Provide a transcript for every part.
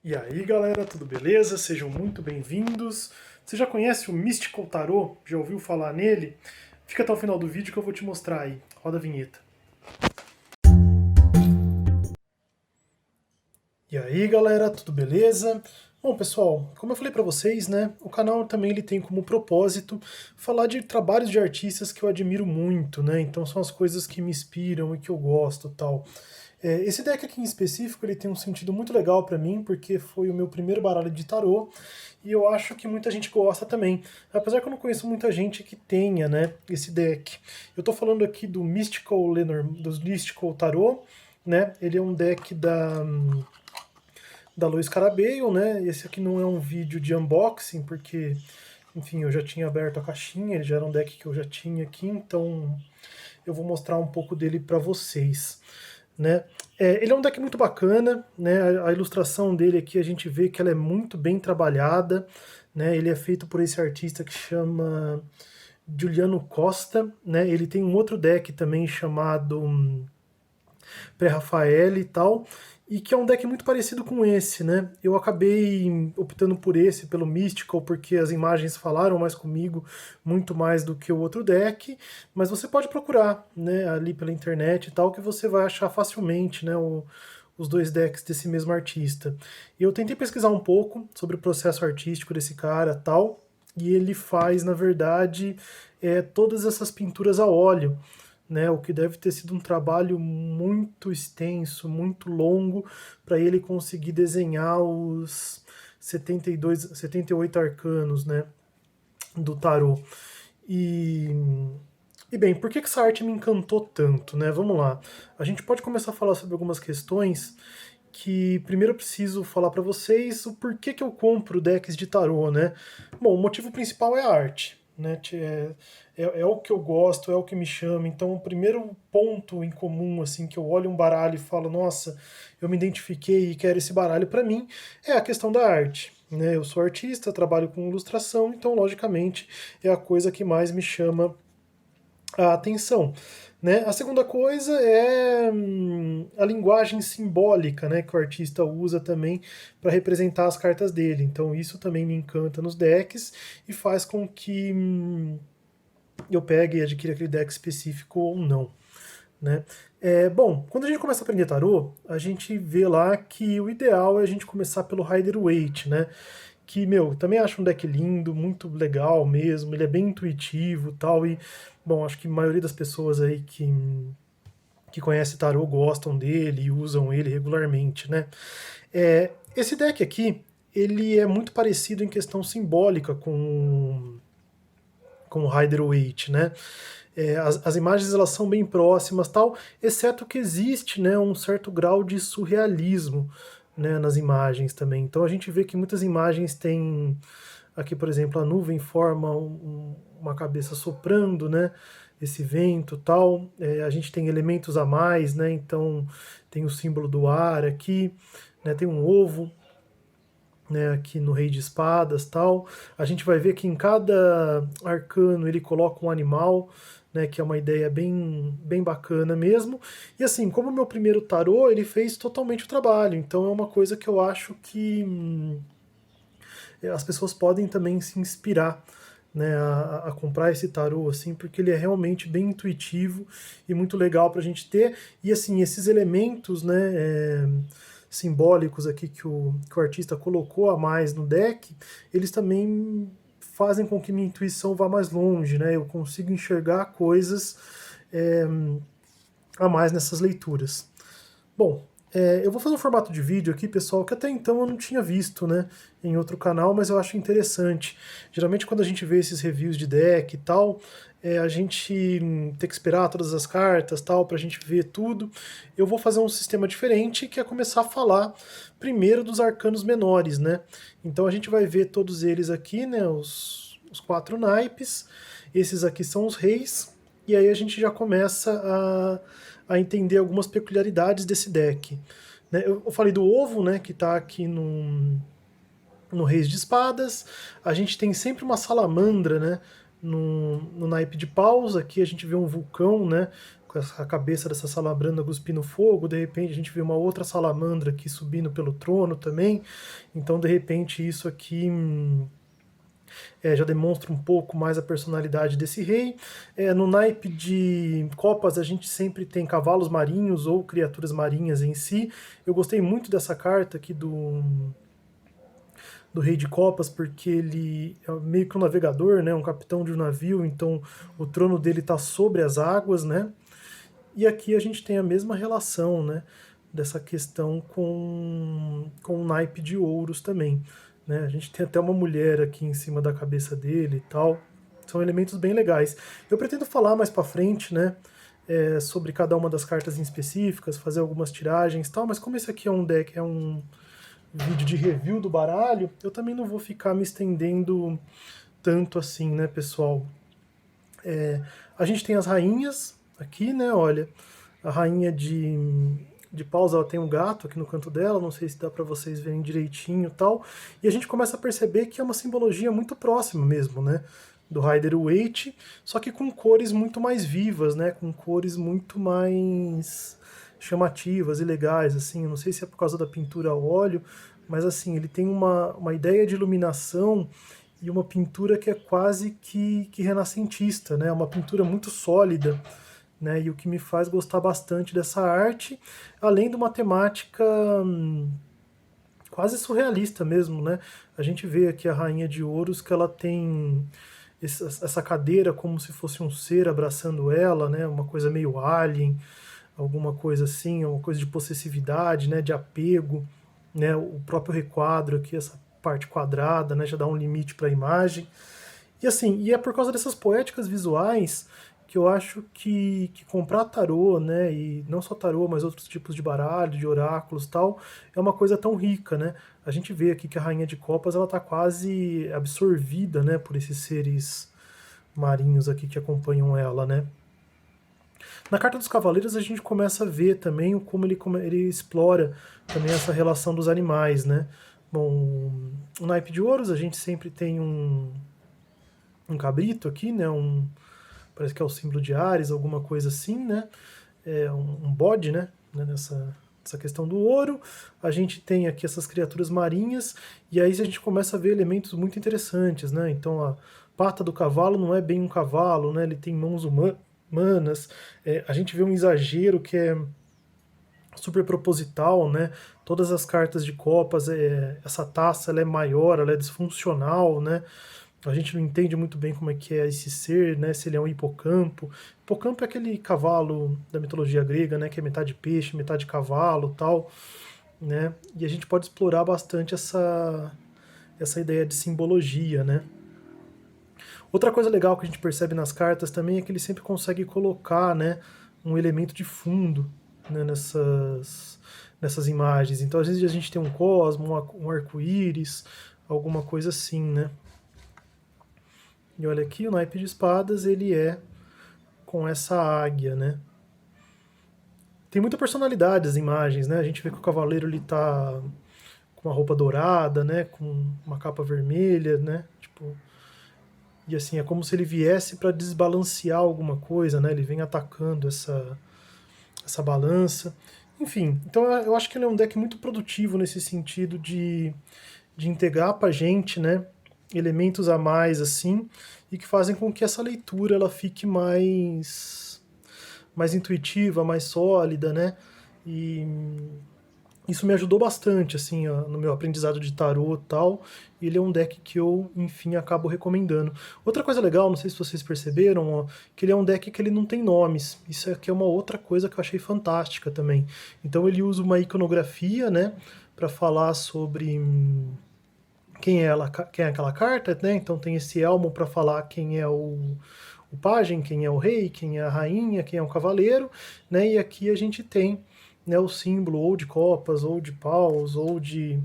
E aí galera, tudo beleza? Sejam muito bem-vindos. Você já conhece o Mystical Tarot? Já ouviu falar nele? Fica até o final do vídeo que eu vou te mostrar aí. Roda a vinheta. E aí galera, tudo beleza? Bom pessoal, como eu falei pra vocês, né, o canal também ele tem como propósito falar de trabalhos de artistas que eu admiro muito, né, então são as coisas que me inspiram e que eu gosto tal. Esse deck aqui em específico ele tem um sentido muito legal pra mim, porque foi o meu primeiro baralho de tarô, e eu acho que muita gente gosta também, apesar que eu não conheço muita gente que tenha, né, esse deck. Eu tô falando aqui do Mystical Lenormand, do Mystical Tarot, né, ele é um deck da Lois Carabale, né? Esse aqui não é um vídeo de unboxing, porque, enfim, eu já tinha aberto a caixinha, ele já era um deck que eu já tinha aqui, então eu vou mostrar um pouco dele para vocês, né? Ele é um deck muito bacana, né? A ilustração dele aqui a gente vê que ela é muito bem trabalhada, né? Ele é feito por esse artista que chama Giuliano Costa, né? Ele tem um outro deck também chamado pré-Rafael e tal, e que é um deck muito parecido com esse, né? Eu acabei optando por esse, pelo Mystical, porque as imagens falaram mais comigo, muito mais do que o outro deck, mas você pode procurar, né, ali pela internet e tal, que você vai achar facilmente, né, os dois decks desse mesmo artista. E eu tentei pesquisar um pouco sobre o processo artístico desse cara tal, e ele faz, na verdade, todas essas pinturas a óleo, né, o que deve ter sido um trabalho muito extenso, muito longo, para ele conseguir desenhar os 72, 78 arcanos, né, do tarô. E, e bem, por que essa arte me encantou tanto, né? Vamos lá. A gente pode começar a falar sobre algumas questões que primeiro eu preciso falar para vocês o porquê que eu compro decks de tarô, né? Bom, o motivo principal é a arte, né? É o que eu gosto, é o que me chama. Então, o primeiro ponto em comum, assim, que eu olho um baralho e falo, nossa, eu me identifiquei e quero esse baralho para mim, é a questão da arte. Né? Eu sou artista, trabalho com ilustração, então, logicamente, é a coisa que mais me chama a atenção. Né? A segunda coisa é a linguagem simbólica, né, que o artista usa também para representar as cartas dele. Então isso também me encanta nos decks e faz com que eu pegue e adquira aquele deck específico ou não. Né? Bom, quando a gente começa a aprender tarô, a gente vê lá que o ideal é a gente começar pelo Rider-Waite, né? Que, meu, também acho um deck lindo, muito legal mesmo, ele é bem intuitivo e tal, e, bom, acho que a maioria das pessoas aí que conhece tarô gostam dele e usam ele regularmente, né? Esse deck aqui, ele é muito parecido em questão simbólica com o Rider-Waite, né? As imagens elas são bem próximas, tal, exceto que existe, né, um certo grau de surrealismo, né, nas imagens também. Então a gente vê que muitas imagens têm aqui, por exemplo, a nuvem forma uma cabeça soprando, né? Esse vento, tal. A gente tem elementos a mais, né? Então tem o símbolo do ar aqui, né? Tem um ovo, né, aqui no Rei de Espadas, tal. A gente vai ver que em cada arcano ele coloca um animal, né, que é uma ideia bem bacana mesmo. E assim, como o meu primeiro tarô, ele fez totalmente o trabalho. Então é uma coisa que eu acho que as pessoas podem também se inspirar, né, a comprar esse tarô, assim, porque ele é realmente bem intuitivo e muito legal para a gente ter. E assim, esses elementos, né, simbólicos aqui que o artista colocou a mais no deck, eles também fazem com que minha intuição vá mais longe, né? Eu consigo enxergar coisas é, a mais nessas leituras. Bom, eu vou fazer um formato de vídeo aqui, pessoal, que até então eu não tinha visto, né, em outro canal, mas eu acho interessante. Geralmente quando a gente vê esses reviews de deck e tal, a gente tem que esperar todas as cartas tal, pra gente ver tudo. Eu vou fazer um sistema diferente, que é começar a falar primeiro dos arcanos menores, né? Então a gente vai ver todos eles aqui, né, os quatro naipes. Esses aqui são os reis, e aí a gente já começa a entender algumas peculiaridades desse deck. Né? Eu falei do ovo, né, que está aqui no Reis de Espadas. A gente tem sempre uma salamandra, né, no naipe de paus. Aqui a gente vê um vulcão, né, com essa cabeça dessa salamandra cuspindo fogo, de repente a gente vê uma outra salamandra aqui subindo pelo trono também, então de repente isso aqui já demonstra um pouco mais a personalidade desse rei. No naipe de copas a gente sempre tem cavalos marinhos ou criaturas marinhas em si. Eu gostei muito dessa carta aqui do Rei de Copas, porque ele é meio que um navegador, né, um capitão de um navio, então o trono dele está sobre as águas, né? E aqui a gente tem a mesma relação, né, dessa questão com o naipe de ouros também. Né? A gente tem até uma mulher aqui em cima da cabeça dele e tal. São elementos bem legais. Eu pretendo falar mais pra frente, né, sobre cada uma das cartas em específicas, fazer algumas tiragens e tal, mas como esse aqui é um deck, é um vídeo de review do baralho, eu também não vou ficar me estendendo tanto assim, né, pessoal? A gente tem as rainhas aqui, né, olha, a rainha de paus, ela tem um gato aqui no canto dela, não sei se dá para vocês verem direitinho e tal, e a gente começa a perceber que é uma simbologia muito próxima mesmo, né, do Rider-Waite, só que com cores muito mais vivas, né, com cores muito mais chamativas e legais, assim, eu não sei se é por causa da pintura a óleo, mas assim, ele tem uma ideia de iluminação e uma pintura que é quase que renascentista, né, uma pintura muito sólida, né, e o que me faz gostar bastante dessa arte, além de uma temática quase surrealista mesmo, né? A gente vê aqui a Rainha de Ouros que ela tem essa cadeira como se fosse um ser abraçando ela, né? Uma coisa meio alien, alguma coisa assim, uma coisa de possessividade, né? De apego, né? O próprio requadro aqui, essa parte quadrada, né? Já dá um limite para a imagem. E assim, e é por causa dessas poéticas visuais que eu acho que comprar tarô, né, e não só tarô, mas outros tipos de baralho, de oráculos e tal, é uma coisa tão rica, né? A gente vê aqui que a Rainha de Copas, ela tá quase absorvida, né, por esses seres marinhos aqui que acompanham ela, né? Na Carta dos Cavaleiros a gente começa a ver também como ele explora também essa relação dos animais, né? Bom, no naipe de ouros a gente sempre tem um cabrito aqui, né? Parece que é o símbolo de Ares, alguma coisa assim, né? Um bode, né? Nessa questão do ouro. A gente tem aqui essas criaturas marinhas, e aí a gente começa a ver elementos muito interessantes, né? Então a pata do cavalo não é bem um cavalo, né? Ele tem mãos humanas. A gente vê um exagero que é super proposital, né? Todas as cartas de copas, essa taça ela é maior, ela é disfuncional, né? A gente não entende muito bem como é que é esse ser, né? Se ele é um hipocampo. Hipocampo é aquele cavalo da mitologia grega, né? Que é metade peixe, metade cavalo, tal, né? E a gente pode explorar bastante essa ideia de simbologia, né? Outra coisa legal que a gente percebe nas cartas também é que ele sempre consegue colocar, né, um elemento de fundo, né, nessas imagens. Então, às vezes a gente tem um cosmo, um arco-íris, alguma coisa assim, né? E olha aqui, o naipe de espadas, ele é com essa águia, né? Tem muita personalidade as imagens, né? A gente vê que o cavaleiro ele tá com uma roupa dourada, né? Com uma capa vermelha, né? Tipo, e assim, é como se ele viesse para desbalancear alguma coisa, né? Ele vem atacando essa balança. Enfim, então eu acho que ele é um deck muito produtivo nesse sentido de integrar pra gente, né? Elementos a mais, assim, e que fazem com que essa leitura ela fique mais intuitiva, mais sólida, né? E isso me ajudou bastante, assim, ó, no meu aprendizado de tarô e tal. E ele é um deck que eu, enfim, acabo recomendando. Outra coisa legal, não sei se vocês perceberam, ó, que ele é um deck que ele não tem nomes. Isso aqui é uma outra coisa que eu achei fantástica também. Então ele usa uma iconografia, né, para falar sobre quem é, quem é aquela carta, né? Então tem esse elmo para falar quem é o pajem, quem é o rei, quem é a rainha, quem é o cavaleiro, né? E aqui a gente tem, né, o símbolo ou de copas, ou de paus, ou de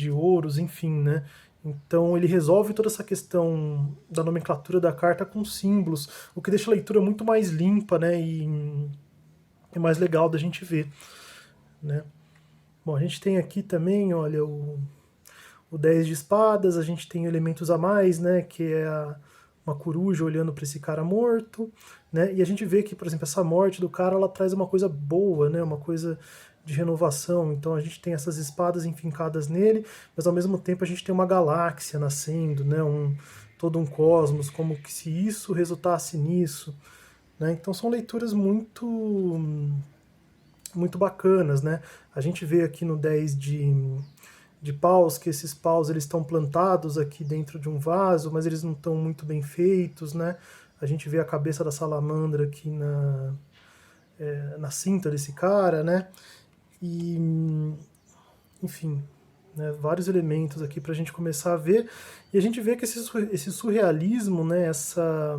ouros, enfim, né? Então ele resolve toda essa questão da nomenclatura da carta com símbolos, o que deixa a leitura muito mais limpa, né? E mais legal da gente ver, né? Bom, a gente tem aqui também, olha, o 10 de espadas, a gente tem elementos a mais, né? Que é uma coruja olhando para esse cara morto, né? E a gente vê que, por exemplo, essa morte do cara, ela traz uma coisa boa, né? Uma coisa de renovação. Então a gente tem essas espadas enfincadas nele, mas ao mesmo tempo a gente tem uma galáxia nascendo, né? Todo um cosmos, como que se isso resultasse nisso, né? Então são leituras muito bacanas, né? A gente vê aqui no 10 de paus que esses paus eles estão plantados aqui dentro de um vaso, mas eles não estão muito bem feitos, né? A gente vê a cabeça da salamandra aqui na cinta desse cara, né? E, enfim, né, vários elementos aqui para a gente começar a ver. E a gente vê que esse surrealismo, né, essa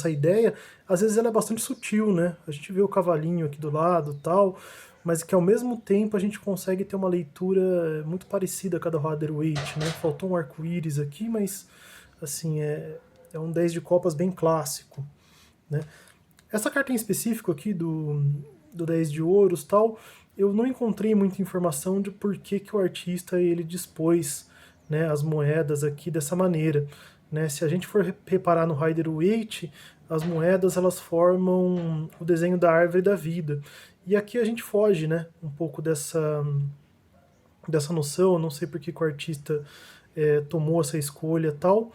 ideia, às vezes ela é bastante sutil, né? A gente vê o cavalinho aqui do lado tal, mas que ao mesmo tempo a gente consegue ter uma leitura muito parecida com a da Rider-Waite, né? Faltou um arco-íris aqui, mas assim, é um 10 de copas bem clássico, né? Essa carta em específico aqui do 10 de ouros tal, eu não encontrei muita informação de por que, que o artista ele dispôs, né, as moedas aqui dessa maneira. Né? Se a gente for reparar no Rider-Waite, as moedas elas formam o desenho da árvore da vida. E aqui a gente foge, né, um pouco dessa noção, eu não sei por que o artista tomou essa escolha tal,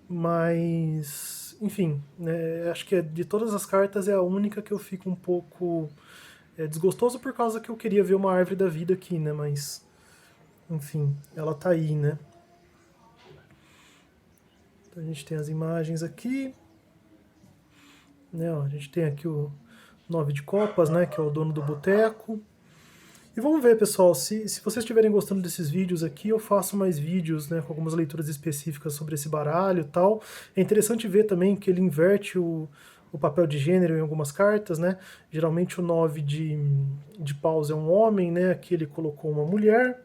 mas enfim, né, acho que de todas as cartas é a única que eu fico um pouco desgostoso por causa que eu queria ver uma árvore da vida aqui, né, mas enfim, ela tá aí, né. Então a gente tem as imagens aqui, né, ó, a gente tem aqui o 9 de copas, né, que é o dono do boteco. E vamos ver, pessoal, se vocês estiverem gostando desses vídeos aqui, eu faço mais vídeos, né, com algumas leituras específicas sobre esse baralho e tal. É interessante ver também que ele inverte o papel de gênero em algumas cartas, né? Geralmente o 9 de paus é um homem, né? Aqui ele colocou uma mulher,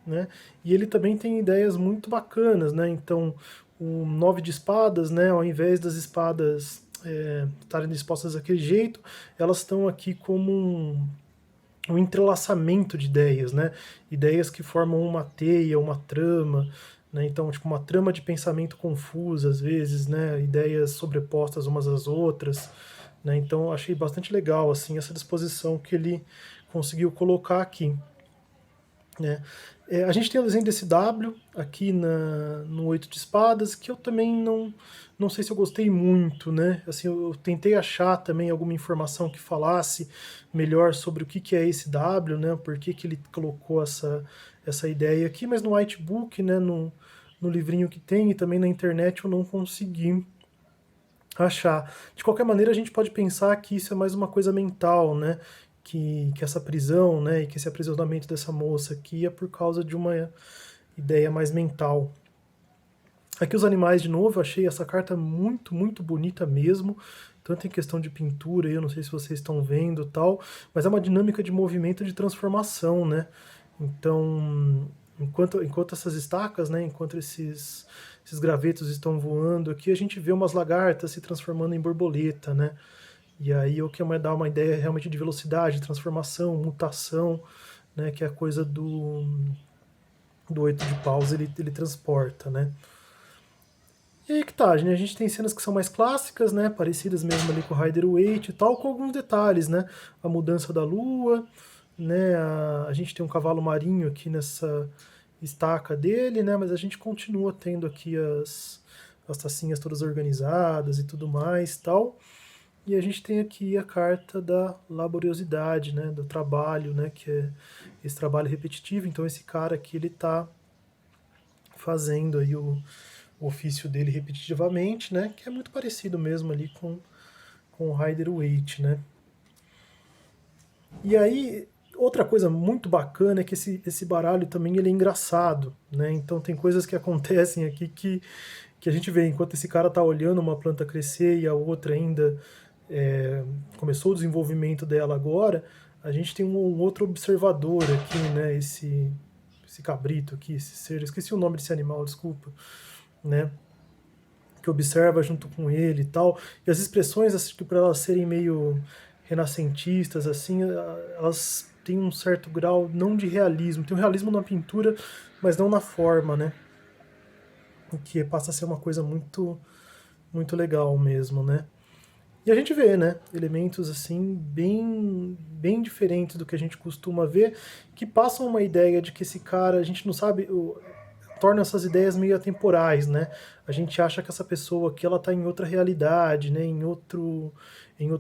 né? E ele também tem ideias muito bacanas, né? Então, o 9 de espadas, né? Ao invés das espadas estarem dispostas daquele jeito, elas estão aqui como um entrelaçamento de ideias, né? Ideias que formam uma teia, uma trama, né? Então, tipo, uma trama de pensamento confusa, às vezes, né? Ideias sobrepostas umas às outras, né? Então, achei bastante legal, assim, essa disposição que ele conseguiu colocar aqui, né? A gente tem o desenho desse W aqui no 8 de espadas, que eu também não sei se eu gostei muito, né? Assim, eu tentei achar também alguma informação que falasse melhor sobre o que é esse W, né? Por que ele colocou essa ideia aqui, mas no whitebook, né? No livrinho que tem e também na internet eu não consegui achar. De qualquer maneira, a gente pode pensar que isso é mais uma coisa mental, né? Que essa prisão, né? E que esse aprisionamento dessa moça aqui é por causa de uma ideia mais mental. Aqui os animais de novo, eu achei essa carta muito, muito bonita mesmo, tanto em questão de pintura, eu não sei se vocês estão vendo tal, mas é uma dinâmica de movimento de transformação, né? Então, enquanto essas estacas, né, enquanto esses gravetos estão voando aqui, a gente vê umas lagartas se transformando em borboleta, né? E aí eu quero dar uma ideia realmente de velocidade, transformação, mutação, né, que é a coisa do 8 de paus ele transporta, né? E aí que tá, né? A gente tem cenas que são mais clássicas, né? Parecidas mesmo ali com o Rider-Waite e tal, com alguns detalhes, né? A mudança da lua, né? A gente tem um cavalo marinho aqui nessa estaca dele, né? Mas a gente continua tendo aqui as tacinhas todas organizadas e tudo mais tal. E a gente tem aqui a carta da laboriosidade, né? Do trabalho, né? Que é esse trabalho repetitivo. Então esse cara aqui, ele tá fazendo aí o ofício dele repetitivamente, né? Que é muito parecido mesmo ali com o Rider-Waite, né? E aí, outra coisa muito bacana é que esse baralho também ele é engraçado, né? Então tem coisas que acontecem aqui que a gente vê enquanto esse cara tá olhando uma planta crescer e a outra ainda começou o desenvolvimento dela agora, a gente tem um outro observador aqui, né? Esse cabrito aqui, esse ser, esqueci o nome desse animal, desculpa, né? Que observa junto com ele e tal. E as expressões, assim, por elas serem meio renascentistas, assim, elas têm um certo grau, não de realismo. Tem um realismo na pintura, mas não na forma, né? o que passa a ser uma coisa muito, muito legal mesmo, né? E a gente vê, né, elementos assim bem diferentes do que a gente costuma ver, que passam uma ideia de que esse cara, a gente não sabe, torna essas ideias meio atemporais, né? A gente acha que essa pessoa aqui ela tá em outra realidade, né? Em outro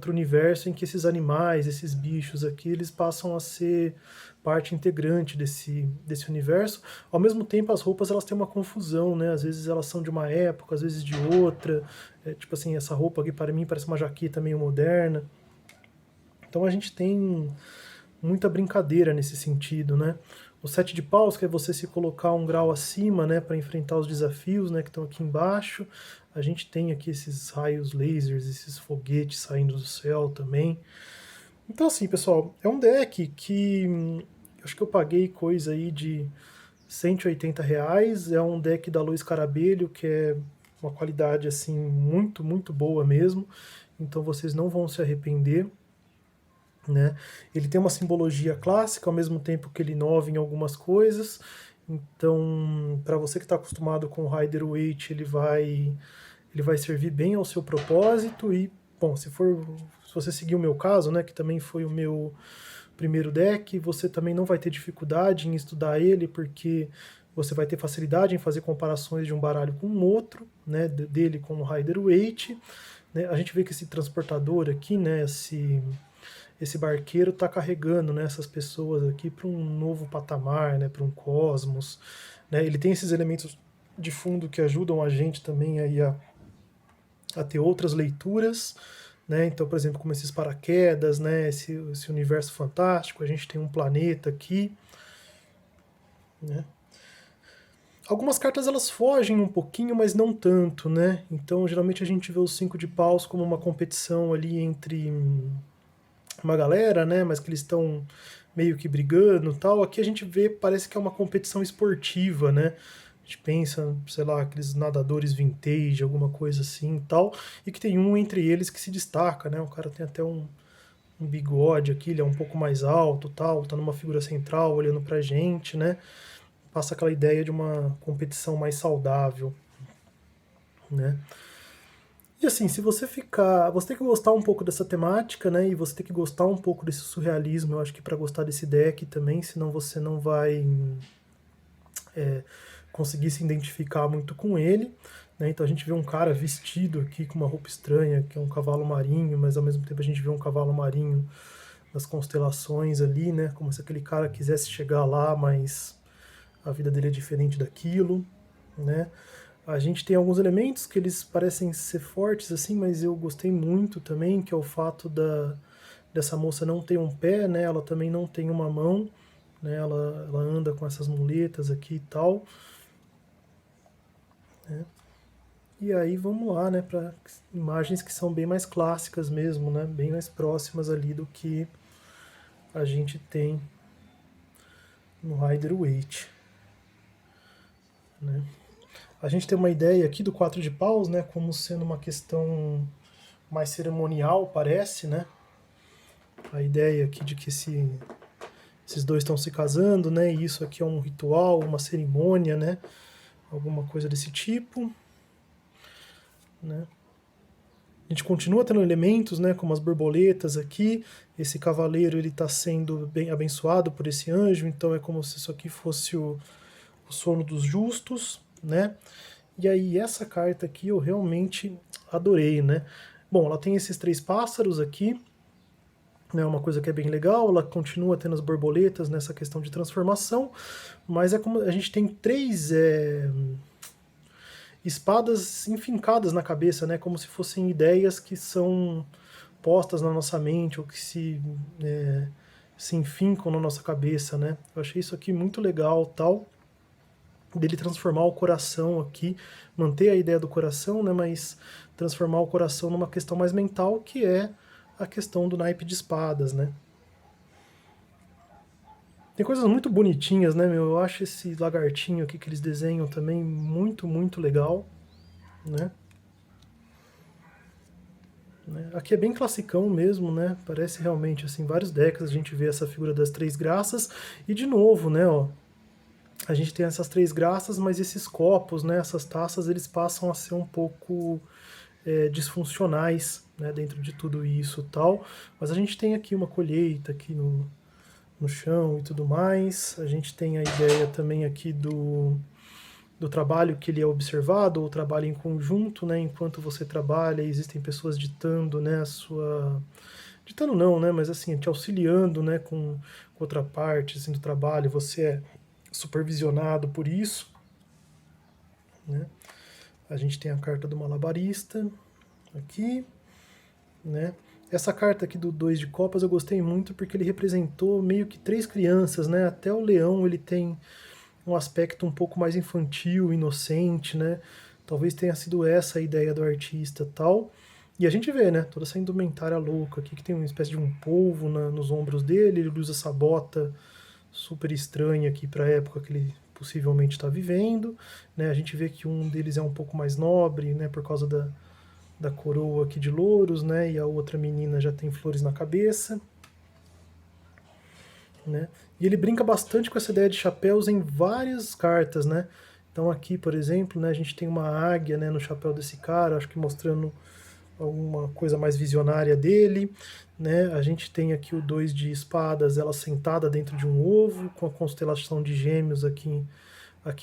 universo em que esses animais, esses bichos aqui, eles passam a ser parte integrante desse universo. Ao mesmo tempo, as roupas elas têm uma confusão, né? Às vezes elas são de uma época, às vezes de outra. É, tipo assim, essa roupa aqui para mim parece uma jaqueta meio moderna. Então a gente tem muita brincadeira nesse sentido, né? O sete de paus, que é você se colocar um grau acima, né, para enfrentar os desafios, né, que estão aqui embaixo. A gente tem aqui esses raios lasers, esses foguetes saindo do céu também. Então assim, pessoal, é um deck que acho que eu paguei coisa aí de R$ 180. É um deck da Luiz Carabelho, que é uma qualidade assim muito, muito boa mesmo. Então vocês não vão se arrepender. Né? Ele tem uma simbologia clássica, ao mesmo tempo que ele inova em algumas coisas. Então, para você que está acostumado com o Rider-Waite, ele vai servir bem ao seu propósito. E, bom, se você seguir o meu caso, né, que também foi o meu primeiro deck, você também não vai ter dificuldade em estudar ele, porque você vai ter facilidade em fazer comparações de um baralho com o outro, né, dele com o Rider-Waite. Né? A gente vê que esse transportador aqui, né, esse barqueiro está carregando, né, essas pessoas aqui para um novo patamar, né, para um cosmos. Né? Ele tem esses elementos de fundo que ajudam a gente também aí a ter outras leituras. Né? Então, por exemplo, como esses paraquedas, né, esse universo fantástico, a gente tem um planeta aqui. Né? Algumas cartas elas fogem um pouquinho, mas não tanto, né? Então, geralmente a gente vê os cinco de paus como uma competição ali entre uma galera, né? Mas que eles estão meio que brigando e tal. Aqui a gente vê, parece que é uma competição esportiva, né? A gente pensa, sei lá, aqueles nadadores vintage, alguma coisa assim e tal. E que tem um entre eles que se destaca, né? O cara tem até um bigode aqui, ele é um pouco mais alto tal, tá numa figura central olhando pra gente, né? Passa aquela ideia de uma competição mais saudável, né? E assim, se você ficar. Você tem que gostar um pouco dessa temática, né? E você tem que gostar um pouco desse surrealismo, eu acho que para gostar desse deck também, senão você não vai conseguir se identificar muito com ele. Né? Então a gente vê um cara vestido aqui com uma roupa estranha, que é um cavalo marinho, mas ao mesmo tempo a gente vê um cavalo marinho nas constelações ali, né? Como se aquele cara quisesse chegar lá, mas a vida dele é diferente daquilo, né? A gente tem alguns elementos que eles parecem ser fortes assim, mas eu gostei muito também, que é o fato dessa moça não ter um pé, né? Ela também não tem uma mão, né? Ela anda com essas muletas aqui e tal. Né? E aí vamos lá, né? Para imagens que são bem mais clássicas mesmo, né? Bem mais próximas ali do que a gente tem no Rider-Waite. Né? A gente tem uma ideia aqui do quatro de paus, né? Como sendo uma questão mais cerimonial, parece, né? A ideia aqui de que esses dois estão se casando, né? E isso aqui é um ritual, uma cerimônia, né? Alguma coisa desse tipo, né? A gente continua tendo elementos, né? Como as borboletas aqui. Esse cavaleiro ele está sendo bem abençoado por esse anjo, então é como se isso aqui fosse o sono dos justos, né? E aí essa carta aqui eu realmente adorei, né? Bom, ela tem esses três pássaros aqui, né, uma coisa que é bem legal, ela continua tendo as borboletas nessa questão de transformação, mas é como a gente tem três espadas enfincadas na cabeça, né, como se fossem ideias que são postas na nossa mente ou que se enfincam na nossa cabeça, né. Eu achei isso aqui muito legal, tal, dele transformar o coração aqui, manter a ideia do coração, né, mas transformar o coração numa questão mais mental, que é a questão do naipe de espadas, né. Tem coisas muito bonitinhas, né, meu? Eu acho esse lagartinho aqui que eles desenham também muito, muito legal, né? Aqui é bem classicão mesmo, né? Parece realmente, assim, vários decks a gente vê essa figura das três graças. E de novo, né, ó, A gente tem essas 3 graças, mas esses copos, né, essas taças, eles passam a ser um pouco disfuncionais, né, dentro de tudo isso e tal. Mas a gente tem aqui uma colheita aqui no chão e tudo mais. A gente tem a ideia também aqui do trabalho que ele é observado, ou trabalho em conjunto, né, enquanto você trabalha, existem pessoas ditando, né, a sua... Ditando não, né, mas assim, te auxiliando, né, com outra parte, assim, do trabalho, você é supervisionado por isso, né. A gente tem a carta do malabarista aqui, né. Essa carta aqui do 2 de copas eu gostei muito porque ele representou meio que 3 crianças, né, até o leão ele tem um aspecto um pouco mais infantil, inocente, né? Talvez tenha sido essa a ideia do artista tal. E a gente vê, né? Toda essa indumentária louca aqui, que tem uma espécie de um polvo nos ombros dele, ele usa essa bota super estranha aqui para a época que ele possivelmente está vivendo, né? A gente vê que um deles é um pouco mais nobre, né? Por causa da coroa aqui de louros, né? E a outra menina já tem flores na cabeça, né? E ele brinca bastante com essa ideia de chapéus em várias cartas, né? Então aqui, por exemplo, né, a gente tem uma águia, né, no chapéu desse cara, acho que mostrando alguma coisa mais visionária dele, né? A gente tem aqui o 2 de espadas, ela sentada dentro de um ovo, com a constelação de Gêmeos aqui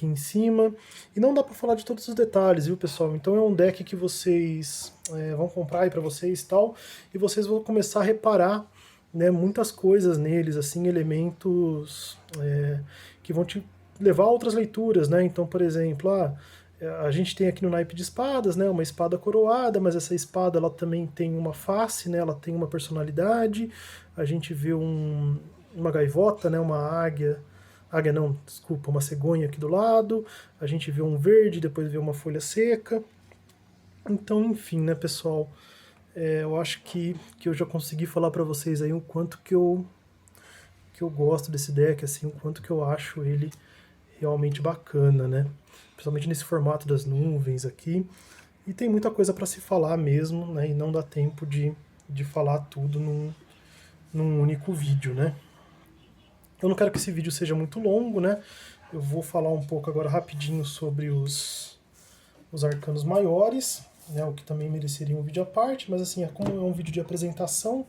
em cima. E não dá para falar de todos os detalhes, viu, pessoal? Então é um deck que vocês vão comprar aí para vocês e tal, e vocês vão começar a reparar, né, muitas coisas neles, assim, elementos que vão te levar a outras leituras, né? Então, por exemplo, a gente tem aqui no naipe de espadas, né, uma espada coroada, mas essa espada ela também tem uma face, né, ela tem uma personalidade. A gente vê uma gaivota, né, uma águia, águia não, desculpa, uma cegonha aqui do lado. A gente vê um verde, depois vê uma folha seca. Então, enfim, né, pessoal, eu acho que eu já consegui falar para vocês aí o quanto que eu gosto desse deck, assim, o quanto que eu acho ele realmente bacana, né? Principalmente nesse formato das nuvens aqui. E tem muita coisa para se falar mesmo, né? E não dá tempo de falar tudo num único vídeo, né? Eu não quero que esse vídeo seja muito longo, né? Eu vou falar um pouco agora rapidinho sobre os arcanos maiores, né? O que também mereceria um vídeo à parte, mas assim, como é um vídeo de apresentação,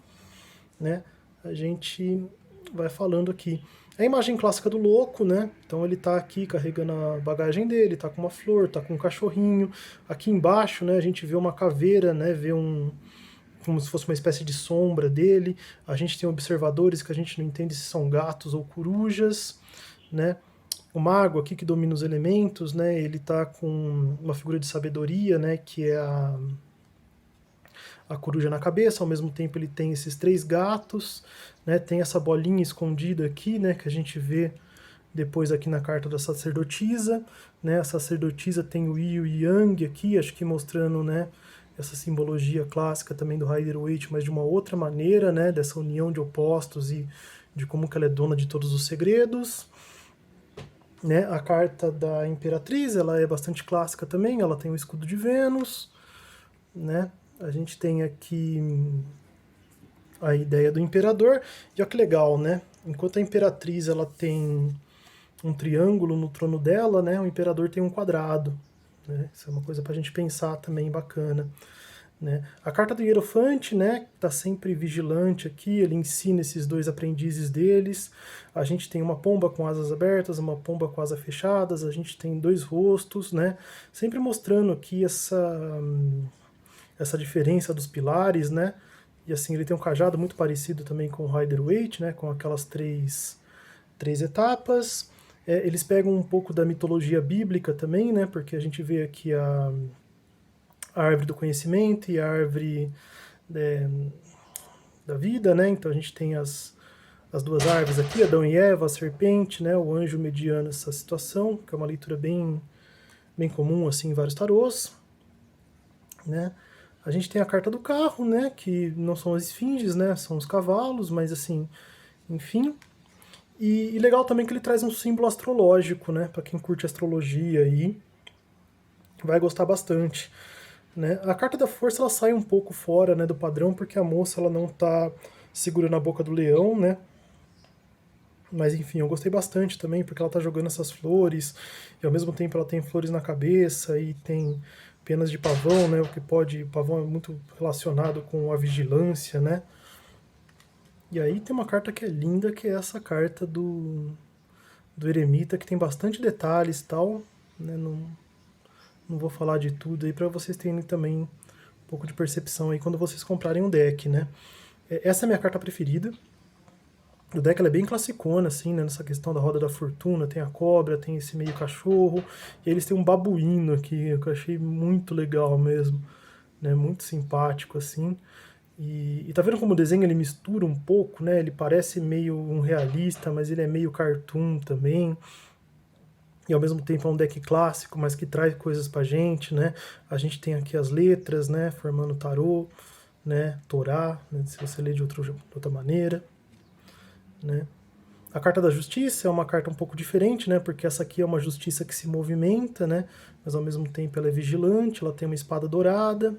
né? A gente vai falando aqui. É a imagem clássica do louco, né? Então ele tá aqui carregando a bagagem dele, tá com uma flor, tá com um cachorrinho. Aqui embaixo, né, a gente vê uma caveira, né? Vê como se fosse uma espécie de sombra dele. A gente tem observadores que a gente não entende se são gatos ou corujas, né? O mago aqui que domina os elementos, né? Ele tá com uma figura de sabedoria, né? Que é a coruja na cabeça, ao mesmo tempo ele tem esses 3 gatos, né? Tem essa bolinha escondida aqui, né? Que a gente vê depois aqui na carta da sacerdotisa, né? A sacerdotisa tem o Yin e o Yang aqui, acho que mostrando, né? Essa simbologia clássica também do Rider-Waite, mas de uma outra maneira, né? Dessa união de opostos e de como que ela é dona de todos os segredos. Né? A carta da Imperatriz, ela é bastante clássica também, ela tem o escudo de Vênus, né? A gente tem aqui a ideia do imperador, e olha que legal, né? Enquanto a imperatriz ela tem um triângulo no trono dela, né? O imperador tem um quadrado, né? Isso é uma coisa para a gente pensar também bacana, né? A carta do Hierofante, né? Tá sempre vigilante aqui, ele ensina esses 2 aprendizes deles. A gente tem uma pomba com asas abertas, uma pomba com asas fechadas, a gente tem 2 rostos, né? Sempre mostrando aqui essa diferença dos pilares, né? E assim, ele tem um cajado muito parecido também com o Rider-Waite, né? Com aquelas três etapas. Eles pegam um pouco da mitologia bíblica também, né? Porque a gente vê aqui a árvore do conhecimento e a árvore da vida, né? Então a gente tem as 2 árvores aqui, Adão e Eva, a serpente, né? O anjo mediando essa situação, que é uma leitura bem comum assim em vários tarôs, né? A gente tem a carta do carro, né, que não são as esfinges, né, são os cavalos, mas assim, enfim. E legal também que ele traz um símbolo astrológico, né, para quem curte astrologia aí, vai gostar bastante, né. A carta da força ela sai um pouco fora, né, do padrão, porque a moça ela não tá segurando a boca do leão, né. Mas enfim, eu gostei bastante também, porque ela tá jogando essas flores, e ao mesmo tempo ela tem flores na cabeça, e tem penas de pavão, né? O que pode. Pavão é muito relacionado com a vigilância, né? E aí tem uma carta que é linda, que é essa carta do Eremita, que tem bastante detalhes e tal, né? Não vou falar de tudo aí para vocês terem também um pouco de percepção aí quando vocês comprarem um deck, né? Essa é a minha carta preferida. O deck ela é bem classicona, assim, né? Nessa questão da roda da fortuna, tem a cobra, tem esse meio cachorro, e eles têm um babuíno aqui, que eu achei muito legal mesmo, né? Muito simpático, assim. E tá vendo como o desenho ele mistura um pouco, né? Ele parece meio um realista, mas ele é meio cartoon também. E ao mesmo tempo é um deck clássico, mas que traz coisas pra gente, né? A gente tem aqui as letras, né? Formando tarô, né? Torá, né? Se você ler de outra maneira, né? A carta da justiça é uma carta um pouco diferente, né? Porque essa aqui é uma justiça que se movimenta, né? Mas ao mesmo tempo ela é vigilante, ela tem uma espada dourada,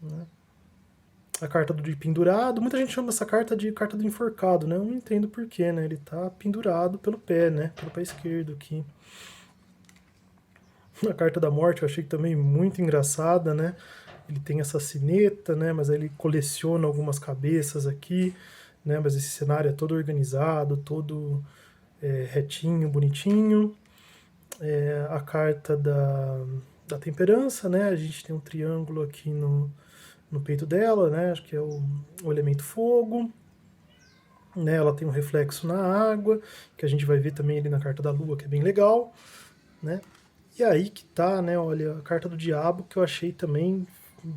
né? A carta do de pendurado, muita gente chama essa carta de carta do enforcado, né? Eu não entendo porquê, né? Ele tá pendurado pelo pé, né? Pelo pé esquerdo aqui. A carta da morte eu achei também muito engraçada, né? Ele tem essa sineta, né? Mas aí ele coleciona algumas cabeças aqui, né? Mas esse cenário é todo organizado, todo retinho, bonitinho. A carta da temperança, né? A gente tem um triângulo aqui no peito dela, né? Acho que é o elemento fogo. Né? Ela tem um reflexo na água, que a gente vai ver também ali na carta da lua, que é bem legal, né? E aí que tá, né? Olha, a carta do diabo que eu achei também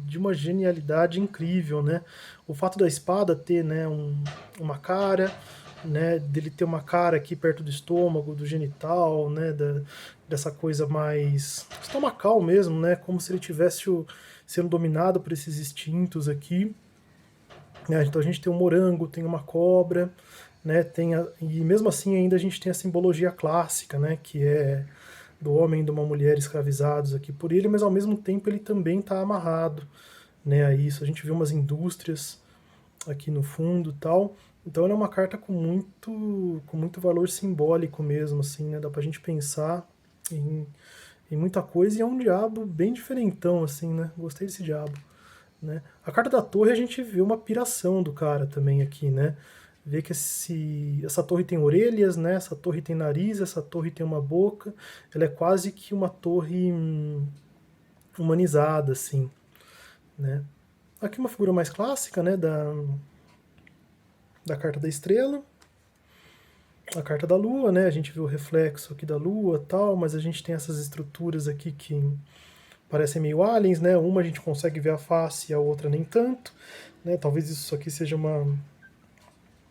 de uma genialidade incrível, né? O fato da espada ter, né, uma cara, né, dele ter uma cara aqui perto do estômago, do genital, né, dessa coisa mais estomacal mesmo, né, como se ele tivesse sendo dominado por esses instintos aqui. Né? Então a gente tem um morango, tem uma cobra, né, e mesmo assim ainda a gente tem a simbologia clássica, né, que é do homem e de uma mulher escravizados aqui por ele, mas ao mesmo tempo ele também está amarrado, né, a isso. A gente vê umas indústrias aqui no fundo e tal. Então ela é uma carta com muito valor simbólico mesmo, assim, né? Dá pra gente pensar em muita coisa, e é um diabo bem diferentão, assim, né? Gostei desse diabo, né? A carta da torre a gente vê uma piração do cara também aqui, né? Vê que essa torre tem orelhas, né? Essa torre tem nariz, essa torre tem uma boca. Ela é quase que uma torre humanizada, assim, né? Aqui uma figura mais clássica, né? Da carta da estrela. A carta da lua, né? A gente vê o reflexo aqui da lua tal, mas a gente tem essas estruturas aqui que parecem meio aliens, né? Uma a gente consegue ver a face e a outra nem tanto, né? Talvez isso aqui seja uma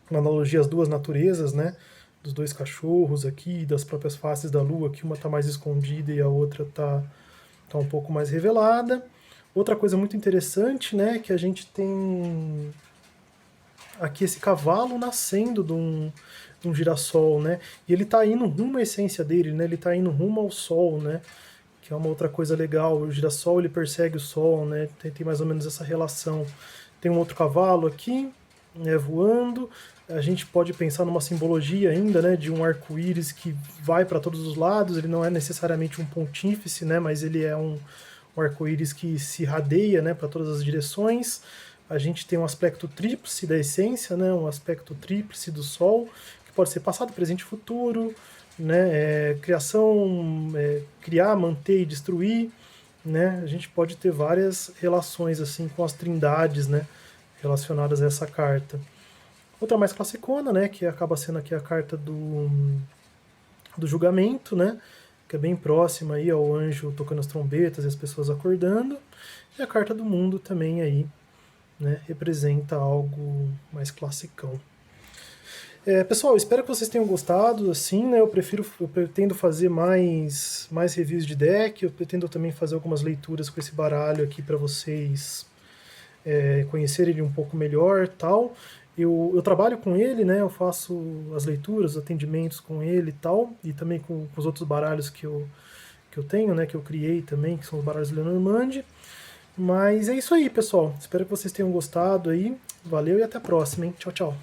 analogia às duas naturezas, né? Dos dois cachorros aqui, das próprias faces da lua, que uma está mais escondida e a outra tá um pouco mais revelada. Outra coisa muito interessante, né? Que a gente tem aqui esse cavalo nascendo de um girassol, né? E ele está indo rumo à essência dele, né? Ele está indo rumo ao sol, né? Que é uma outra coisa legal. O girassol ele persegue o sol, né? Tem mais ou menos essa relação. Tem um outro cavalo aqui, né, voando. A gente pode pensar numa simbologia ainda, né, de um arco-íris que vai para todos os lados. Ele não é necessariamente um pontífice, né, mas ele é um arco-íris que se radeia, né, para todas as direções. A gente tem um aspecto tríplice da essência, né, um aspecto tríplice do Sol, que pode ser passado, presente e futuro, né, criação, criar, manter e destruir, né, a gente pode ter várias relações assim com as trindades, né, relacionadas a essa carta. Outra mais classicona, né, que acaba sendo aqui a carta do julgamento, né, que é bem próxima aí ao anjo tocando as trombetas e as pessoas acordando, e a carta do mundo também aí, né, representa algo mais classicão. Pessoal, espero que vocês tenham gostado, assim, né, eu pretendo fazer mais reviews de deck, eu pretendo também fazer algumas leituras com esse baralho aqui para vocês conhecerem ele um pouco melhor, tal. Eu trabalho com ele, né, eu faço as leituras, os atendimentos com ele e tal, e também com os outros baralhos que eu tenho, né, que eu criei também, que são os baralhos de Lenormand. Mas é isso aí, pessoal. Espero que vocês tenham gostado aí. Valeu e até a próxima, hein? Tchau, tchau.